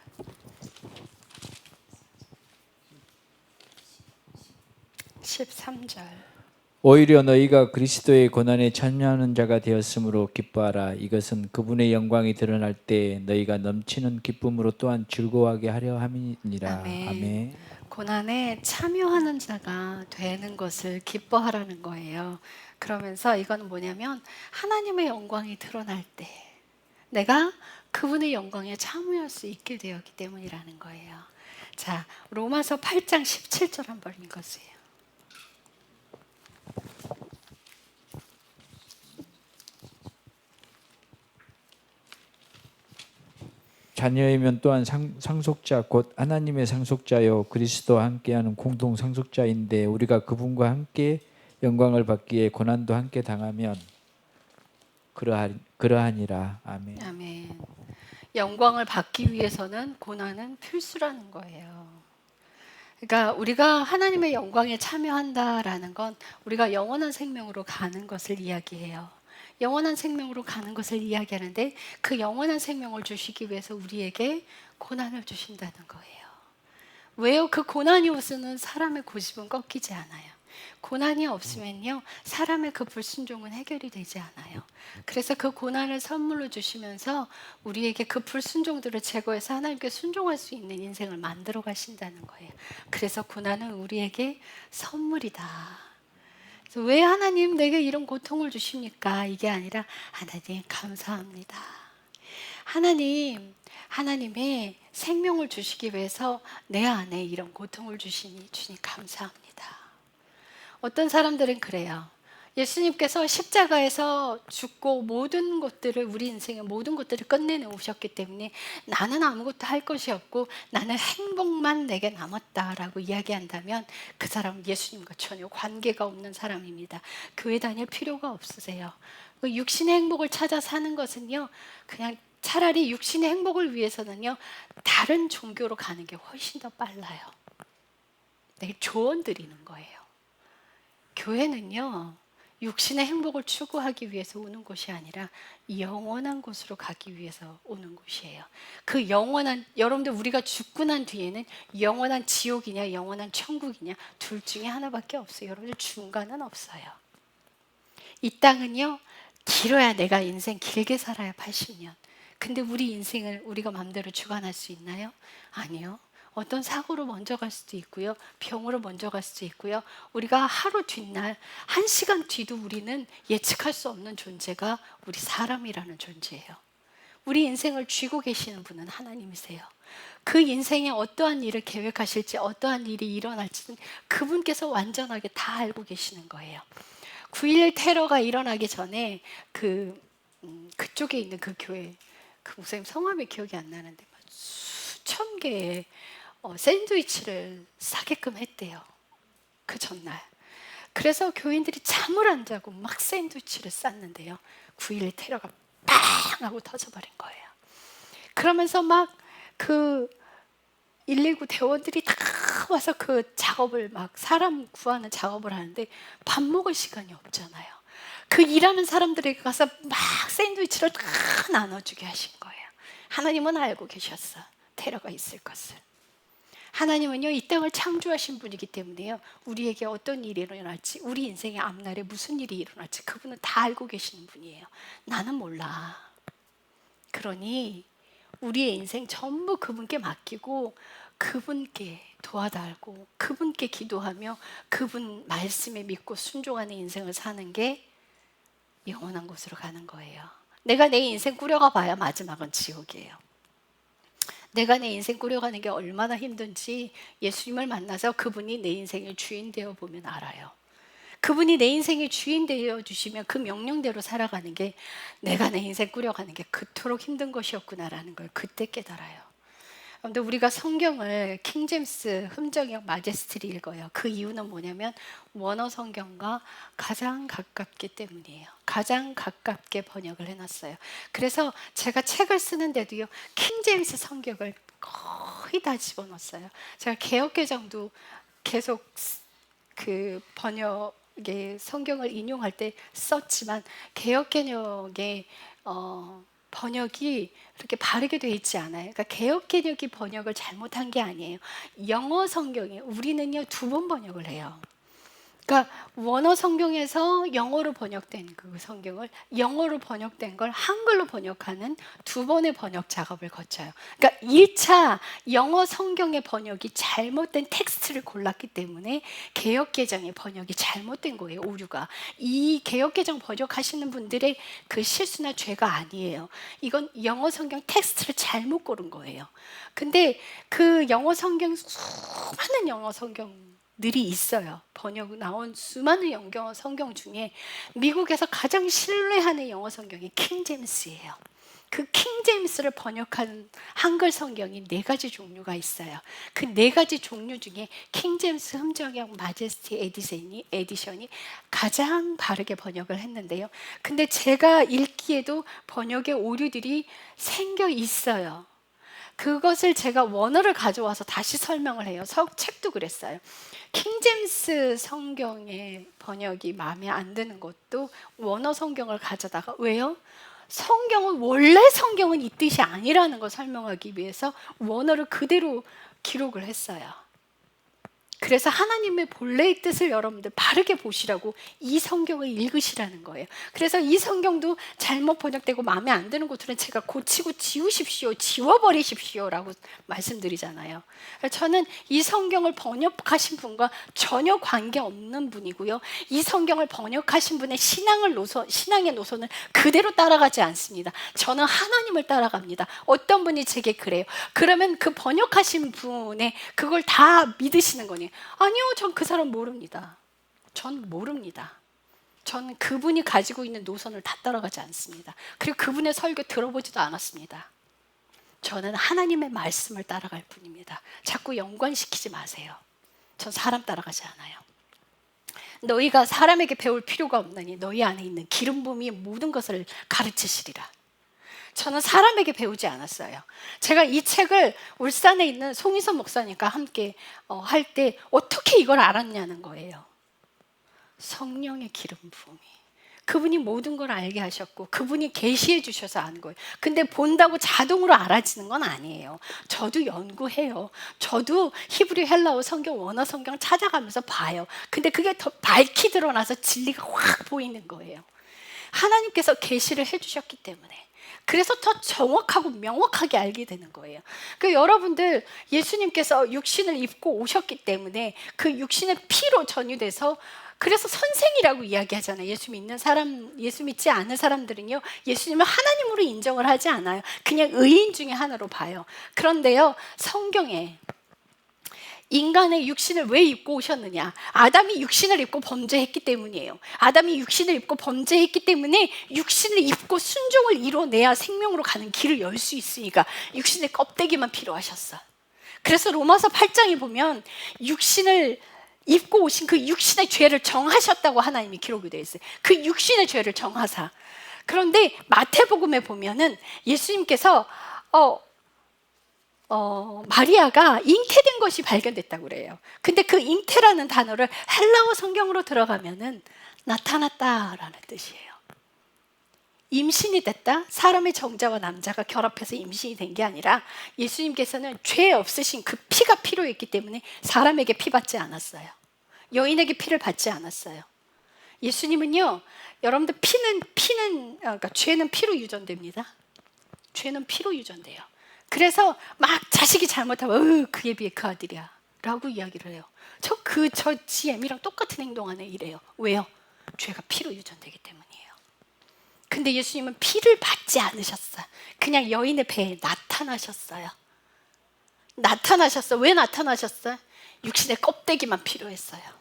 13절. 오히려 너희가 그리스도의 고난에 참여하는 자가 되었으므로 기뻐하라. 이것은 그분의 영광이 드러날 때 너희가 넘치는 기쁨으로 또한 즐거워하게 하려 함이니라. 아멘. 아멘. 고난에 참여하는 자가 되는 것을 기뻐하라는 거예요. 그러면서 이건 뭐냐면 하나님의 영광이 드러날 때 내가 그분의 영광에 참여할 수 있게 되었기 때문이라는 거예요. 자, 로마서 8장 17절 한번 읽어주세요. 자녀이면 또한 상속자 곧 하나님의 상속자요 그리스도와 함께하는 공동 상속자인데 우리가 그분과 함께 영광을 받기에 고난도 함께 당하면 그러하니라. 아멘. 아멘. 영광을 받기 위해서는 고난은 필수라는 거예요. 그러니까 우리가 하나님의 영광에 참여한다라는 건 우리가 영원한 생명으로 가는 것을 이야기해요. 영원한 생명으로 가는 것을 이야기하는데 그 영원한 생명을 주시기 위해서 우리에게 고난을 주신다는 거예요. 왜요? 그 고난이 없으면 사람의 고집은 꺾이지 않아요. 고난이 없으면요, 사람의 그 불순종은 해결이 되지 않아요. 그래서 그 고난을 선물로 주시면서 우리에게 그 불순종들을 제거해서 하나님께 순종할 수 있는 인생을 만들어 가신다는 거예요. 그래서 고난은 우리에게 선물이다. 그래서 왜 하나님 내게 이런 고통을 주십니까? 이게 아니라 하나님 감사합니다. 하나님의 생명을 주시기 위해서 내 안에 이런 고통을 주시니 주님 감사합니다. 어떤 사람들은 그래요. 예수님께서 십자가에서 죽고 모든 것들을 우리 인생의 모든 것들을 끝내놓으셨기 때문에 나는 아무것도 할 것이 없고 나는 행복만 내게 남았다라고 이야기한다면 그 사람은 예수님과 전혀 관계가 없는 사람입니다. 교회 다닐 필요가 없으세요. 육신의 행복을 찾아 사는 것은요, 그냥 차라리 육신의 행복을 위해서는요, 다른 종교로 가는 게 훨씬 더 빨라요. 내가 조언 드리는 거예요. 교회는요, 육신의 행복을 추구하기 위해서 오는 곳이 아니라 영원한 곳으로 가기 위해서 오는 곳이에요. 그 영원한, 여러분들 우리가 죽고 난 뒤에는 영원한 지옥이냐 영원한 천국이냐 둘 중에 하나밖에 없어요. 여러분들 중간은 없어요. 이 땅은요, 길어야 내가 인생 길게 살아야 80년. 근데 우리 인생을 우리가 마음대로 주관할 수 있나요? 아니요. 어떤 사고로 먼저 갈 수도 있고요. 병으로 먼저 갈 수도 있고요. 우리가 하루 뒷날, 1시간 뒤도 우리는 예측할 수 없는 존재가 우리 사람이라는 존재예요. 우리 인생을 쥐고 계시는 분은 하나님이세요. 그 인생에 어떠한 일을 계획하실지, 어떠한 일이 일어날지는 그분께서 완전하게 다 알고 계시는 거예요. 9.11 테러가 일어나기 전에 그쪽에 있는 그 교회, 그 목사님 성함이 기억이 안 나는데 수천 개의 샌드위치를 사게끔 했대요. 그 전날. 그래서 교인들이 잠을 안 자고 막 샌드위치를 쌌는데요. 9.11 테러가 팡 하고 터져버린 거예요. 그러면서 막 그 119 대원들이 다 와서 그 작업을 막 사람 구하는 작업을 하는데 밥 먹을 시간이 없잖아요. 그 일하는 사람들에게 가서 막 샌드위치를 다 나눠주게 하신 거예요. 하나님은 알고 계셨어, 테러가 있을 것을. 하나님은요, 이 땅을 창조하신 분이기 때문에요, 우리에게 어떤 일이 일어날지, 우리 인생의 앞날에 무슨 일이 일어날지 그분은 다 알고 계시는 분이에요. 나는 몰라. 그러니 우리의 인생 전부 그분께 맡기고 그분께 도와달고 그분께 기도하며 그분 말씀에 믿고 순종하는 인생을 사는 게 영원한 곳으로 가는 거예요. 내가 내 인생 꾸려가 봐야 마지막은 지옥이에요. 내가 내 인생 꾸려가는 게 얼마나 힘든지 예수님을 만나서 그분이 내 인생의 주인 되어 보면 알아요. 그분이 내 인생의 주인 되어 주시면 그 명령대로 살아가는 게 내가 내 인생 꾸려가는 게 그토록 힘든 것이었구나라는 걸 그때 깨달아요. 근데 우리가 성경을 킹제임스 흠정역 마제스티를 읽어요. 그 이유는 뭐냐면 원어 성경과 가장 가깝기 때문이에요. 가장 가깝게 번역을 해놨어요. 그래서 제가 책을 쓰는데도요, 킹제임스 성경을 거의 다 집어넣었어요. 제가 개역개정도 계속 그 번역의 성경을 인용할 때 썼지만 개역개정의 번역이 그렇게 바르게 되어 있지 않아요. 그러니까 개역개정이 번역을 잘못한 게 아니에요. 영어 성경에 우리는요 2번 번역을 해요. 그러니까 원어 성경에서 영어로 번역된 그 성경을 영어로 번역된 걸 한글로 번역하는 2번의 번역 작업을 거쳐요. 그러니까 1차 영어 성경의 번역이 잘못된 텍스트를 골랐기 때문에 개역개정의 번역이 잘못된 거예요. 오류가. 이 개역개정 번역하시는 분들의 그 실수나 죄가 아니에요. 이건 영어 성경 텍스트를 잘못 고른 거예요. 근데 그 영어 성경, 수많은 영어 성경 들이 있어요. 번역 나온 수많은 영어 성경 중에 미국에서 가장 신뢰하는 영어 성경이 킹제임스예요. 그 킹제임스를 번역한 한글 성경이 4가지 종류가 있어요. 그 4가지 종류 중에 킹제임스 흠정역 마제스티 에디션이 가장 바르게 번역을 했는데요. 근데 제가 읽기에도 번역의 오류들이 생겨 있어요. 그것을 제가 원어를 가져와서 다시 설명을 해요. 책도 그랬어요. 킹제임스 성경의 번역이 마음에 안 드는 것도 원어 성경을 가져다가, 왜요? 원래 성경은 이 뜻이 아니라는 걸 설명하기 위해서 원어를 그대로 기록을 했어요. 그래서 하나님의 본래의 뜻을 여러분들 바르게 보시라고 이 성경을 읽으시라는 거예요. 그래서 이 성경도 잘못 번역되고 마음에 안 드는 것들은 제가 고치고 지우십시오, 지워버리십시오라고 말씀드리잖아요. 저는 이 성경을 번역하신 분과 전혀 관계없는 분이고요, 이 성경을 번역하신 분의 신앙의 노선을 그대로 따라가지 않습니다. 저는 하나님을 따라갑니다. 어떤 분이 제게 그래요. 그러면 그 번역하신 분의 그걸 다 믿으시는 거니? 아니요, 전 그 사람 모릅니다. 전 모릅니다. 전 그분이 가지고 있는 노선을 다 따라가지 않습니다. 그리고 그분의 설교 들어보지도 않았습니다. 저는 하나님의 말씀을 따라갈 뿐입니다. 자꾸 연관시키지 마세요. 전 사람 따라가지 않아요. 너희가 사람에게 배울 필요가 없나니 너희 안에 있는 기름 부음이 모든 것을 가르치시리라. 저는 사람에게 배우지 않았어요. 제가 이 책을 울산에 있는 송희선 목사님과 함께 할 때 어떻게 이걸 알았냐는 거예요. 성령의 기름 부음이. 그분이 모든 걸 알게 하셨고 그분이 계시해 주셔서 아는 거예요. 근데 본다고 자동으로 알아지는 건 아니에요. 저도 연구해요. 저도 히브리 헬라어 성경, 원어 성경 찾아가면서 봐요. 근데 그게 더 밝히 드러나서 진리가 확 보이는 거예요. 하나님께서 계시를 해주셨기 때문에. 그래서 더 정확하고 명확하게 알게 되는 거예요. 그 여러분들 예수님께서 육신을 입고 오셨기 때문에 그 육신의 피로 전유돼서, 그래서 선생이라고 이야기하잖아요. 예수 믿는 사람, 예수 믿지 않은 사람들은요, 예수님을 하나님으로 인정을 하지 않아요. 그냥 의인 중에 하나로 봐요. 그런데요, 성경에 인간의 육신을 왜 입고 오셨느냐? 아담이 육신을 입고 범죄했기 때문이에요. 아담이 육신을 입고 범죄했기 때문에 육신을 입고 순종을 이뤄내야 생명으로 가는 길을 열 수 있으니까 육신의 껍데기만 필요하셨어. 그래서 로마서 8장에 보면 육신을 입고 오신 그 육신의 죄를 정하셨다고 하나님이 기록이 되어 있어요. 그 육신의 죄를 정하사. 그런데 마태복음에 보면은 예수님께서 마리아가 잉태된 것이 발견됐다고 그래요. 근데 그 잉태라는 단어를 헬라어 성경으로 들어가면은 나타났다라는 뜻이에요. 임신이 됐다? 사람의 정자와 남자가 결합해서 임신이 된 게 아니라 예수님께서는 죄 없으신 그 피가 필요했기 때문에 사람에게 피 받지 않았어요. 여인에게 피를 받지 않았어요. 예수님은요, 여러분들 그러니까 죄는 피로 유전됩니다. 죄는 피로 유전돼요. 그래서 막 자식이 잘못하면 그에 비해 그 아들이야 라고 이야기를 해요. 저 지엠이랑 똑같은 행동하네 이래요. 왜요? 죄가 피로 유전되기 때문이에요. 근데 예수님은 피를 받지 않으셨어요. 그냥 여인의 배에 나타나셨어요. 왜 나타나셨어요? 육신의 껍데기만 필요했어요.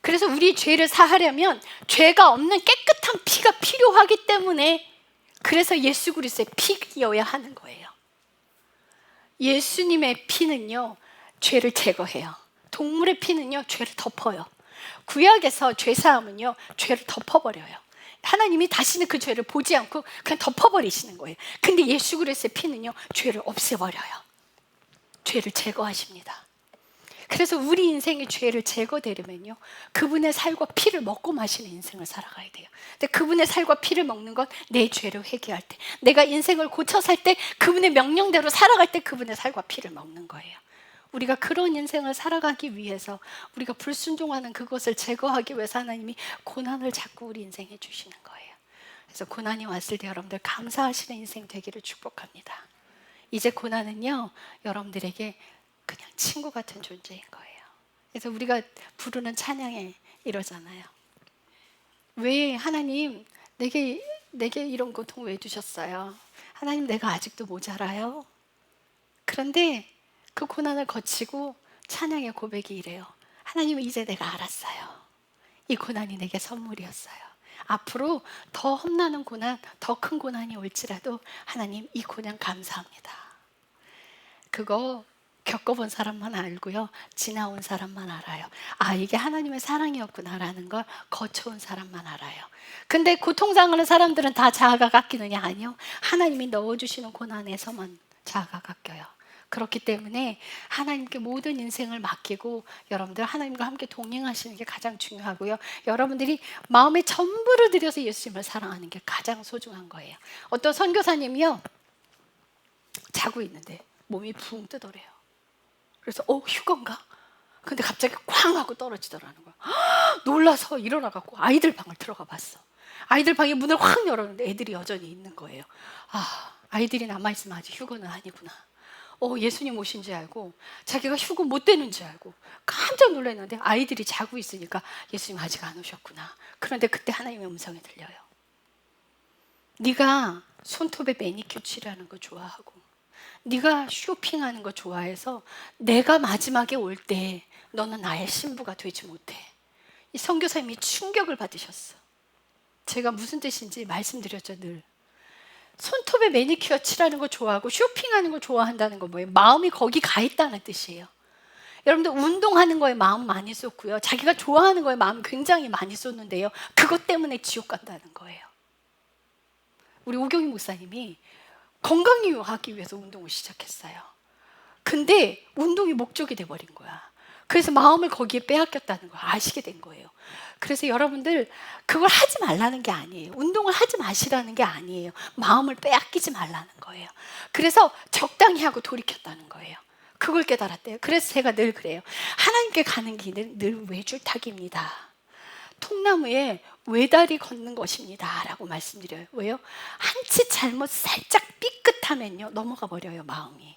그래서 우리 죄를 사하려면 죄가 없는 깨끗한 피가 필요하기 때문에, 그래서 예수 그리스도의 피여야 하는 거예요. 예수님의 피는요, 죄를 제거해요. 동물의 피는요, 죄를 덮어요. 구약에서 죄사함은요, 죄를 덮어버려요. 하나님이 다시는 그 죄를 보지 않고 그냥 덮어버리시는 거예요. 근데 예수 그리스도의 피는요, 죄를 없애버려요. 죄를 제거하십니다. 그래서 우리 인생의 죄를 제거되려면요, 그분의 살과 피를 먹고 마시는 인생을 살아가야 돼요. 근데 그분의 살과 피를 먹는 건 내 죄를 회개할 때, 내가 인생을 고쳐 살 때, 그분의 명령대로 살아갈 때 그분의 살과 피를 먹는 거예요. 우리가 그런 인생을 살아가기 위해서, 우리가 불순종하는 그것을 제거하기 위해서 하나님이 고난을 자꾸 우리 인생에 주시는 거예요. 그래서 고난이 왔을 때 여러분들 감사하시는 인생 되기를 축복합니다. 이제 고난은요, 여러분들에게 그냥 친구 같은 존재인 거예요. 그래서 우리가 부르는 찬양에 이러잖아요. 왜 하나님 내게 이런 고통 왜 주셨어요? 하나님 내가 아직도 모자라요? 그런데 그 고난을 거치고 찬양의 고백이 이래요. 하나님은 이제 내가 알았어요. 이 고난이 내게 선물이었어요. 앞으로 더 험나는 고난, 더 큰 고난이 올지라도 하나님 이 고난 감사합니다. 그거 겪어본 사람만 알고요, 지나온 사람만 알아요. 이게 하나님의 사랑이었구나라는 걸 거쳐온 사람만 알아요. 근데 고통당하는 사람들은 다 자아가 깎이느냐? 아니요. 하나님이 넣어주시는 고난에서만 자아가 깎여요. 그렇기 때문에 하나님께 모든 인생을 맡기고 여러분들 하나님과 함께 동행하시는 게 가장 중요하고요. 여러분들이 마음의 전부를 들여서 예수님을 사랑하는 게 가장 소중한 거예요. 어떤 선교사님이요, 자고 있는데 몸이 붕 뜨더래요. 그래서 휴건가? 근데 갑자기 쾅 하고 떨어지더라는 거야. 놀라서 일어나갖고 아이들 방을 들어가 봤어. 아이들 방에 문을 확 열었는데 애들이 여전히 있는 거예요. 아이들이 남아있으면 아직 휴거는 아니구나. 예수님 오신 줄 알고, 자기가 휴거 못 되는 줄 알고 깜짝 놀랐는데 아이들이 자고 있으니까 예수님 아직 안 오셨구나. 그런데 그때 하나님의 음성이 들려요. 네가 손톱에 매니큐어 칠하는 거 좋아하고, 네가 쇼핑하는 거 좋아해서 내가 마지막에 올 때 너는 나의 신부가 되지 못해. 이 선교사님이 충격을 받으셨어. 제가 무슨 뜻인지 말씀드렸죠, 늘. 손톱에 매니큐어 칠하는 거 좋아하고 쇼핑하는 거 좋아한다는 건 뭐예요? 마음이 거기 가 있다는 뜻이에요. 여러분들 운동하는 거에 마음 많이 쏟고요, 자기가 좋아하는 거에 마음 굉장히 많이 쏟는데요, 그것 때문에 지옥 간다는 거예요. 우리 오경희 목사님이 건강유하기 위해서 운동을 시작했어요. 근데 운동이 목적이 돼버린 거야. 그래서 마음을 거기에 빼앗겼다는 걸 아시게 된 거예요. 그래서 여러분들 그걸 하지 말라는 게 아니에요. 운동을 하지 마시라는 게 아니에요. 마음을 빼앗기지 말라는 거예요. 그래서 적당히 하고 돌이켰다는 거예요. 그걸 깨달았대요. 그래서 제가 늘 그래요. 하나님께 가는 길은 늘 외줄타기입니다. 통나무에 외다리 걷는 것입니다 라고 말씀드려요. 왜요? 한치 잘못 살짝 삐끗하면요, 넘어가 버려요, 마음이.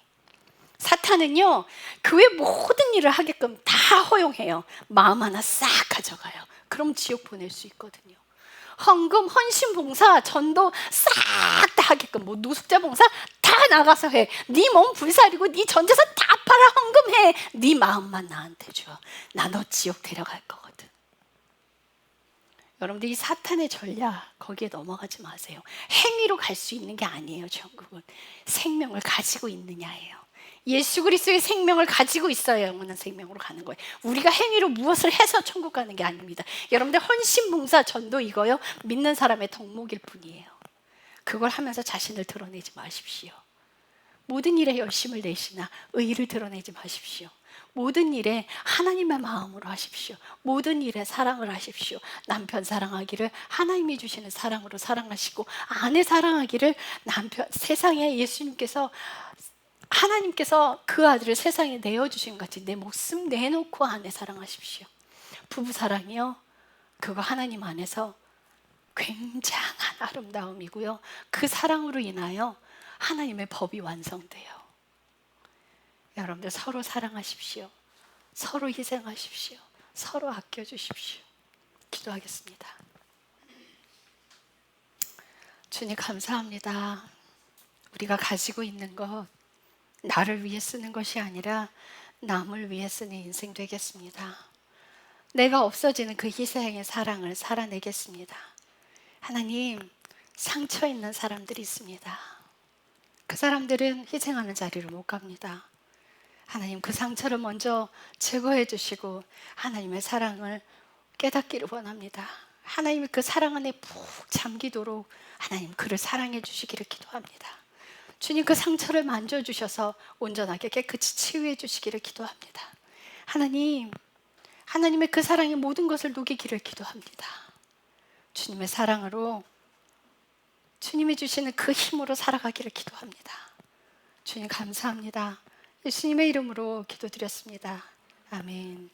사탄은요, 교회 모든 일을 하게끔 다 허용해요. 마음 하나 싹 가져가요. 그럼 지옥 보낼 수 있거든요. 헌금, 헌신 봉사, 전도 싹 다 하게끔, 뭐 노숙자 봉사 다 나가서 해. 네 몸 불살이고 네 전재산 다 팔아 헌금해. 네 마음만 나한테 줘. 나 너 지옥 데려갈 거거든. 여러분들 이 사탄의 전략 거기에 넘어가지 마세요. 행위로 갈 수 있는 게 아니에요. 천국은 생명을 가지고 있느냐예요. 예수 그리스도의 생명을 가지고 있어야 영원한 생명으로 가는 거예요. 우리가 행위로 무엇을 해서 천국 가는 게 아닙니다. 여러분들 헌신, 봉사, 전도 이거요 믿는 사람의 덕목일 뿐이에요. 그걸 하면서 자신을 드러내지 마십시오. 모든 일에 열심을 내시나 의의를 드러내지 마십시오. 모든 일에 하나님의 마음으로 하십시오. 모든 일에 사랑을 하십시오. 남편 사랑하기를 하나님이 주시는 사랑으로 사랑하시고, 아내 사랑하기를 남편, 세상에 예수님께서, 하나님께서 그 아들을 세상에 내어주신 것 같이 내 목숨 내놓고 아내 사랑하십시오. 부부 사랑이요, 그거 하나님 안에서 굉장한 아름다움이고요, 그 사랑으로 인하여 하나님의 법이 완성돼요. 여러분들 서로 사랑하십시오. 서로 희생하십시오. 서로 아껴주십시오. 기도하겠습니다. 주님 감사합니다. 우리가 가지고 있는 것, 나를 위해 쓰는 것이 아니라 남을 위해 쓰는 인생 되겠습니다. 내가 없어지는 그 희생의 사랑을 살아내겠습니다. 하나님, 상처 있는 사람들이 있습니다. 그 사람들은 희생하는 자리를 못 갑니다. 하나님, 그 상처를 먼저 제거해 주시고 하나님의 사랑을 깨닫기를 원합니다. 하나님이 그 사랑 안에 푹 잠기도록 하나님 그를 사랑해 주시기를 기도합니다. 주님, 그 상처를 만져주셔서 온전하게 깨끗이 치유해 주시기를 기도합니다. 하나님, 하나님의 그 사랑이 모든 것을 녹이기를 기도합니다. 주님의 사랑으로, 주님이 주시는 그 힘으로 살아가기를 기도합니다. 주님 감사합니다. 예수님의 이름으로 기도드렸습니다. 아멘.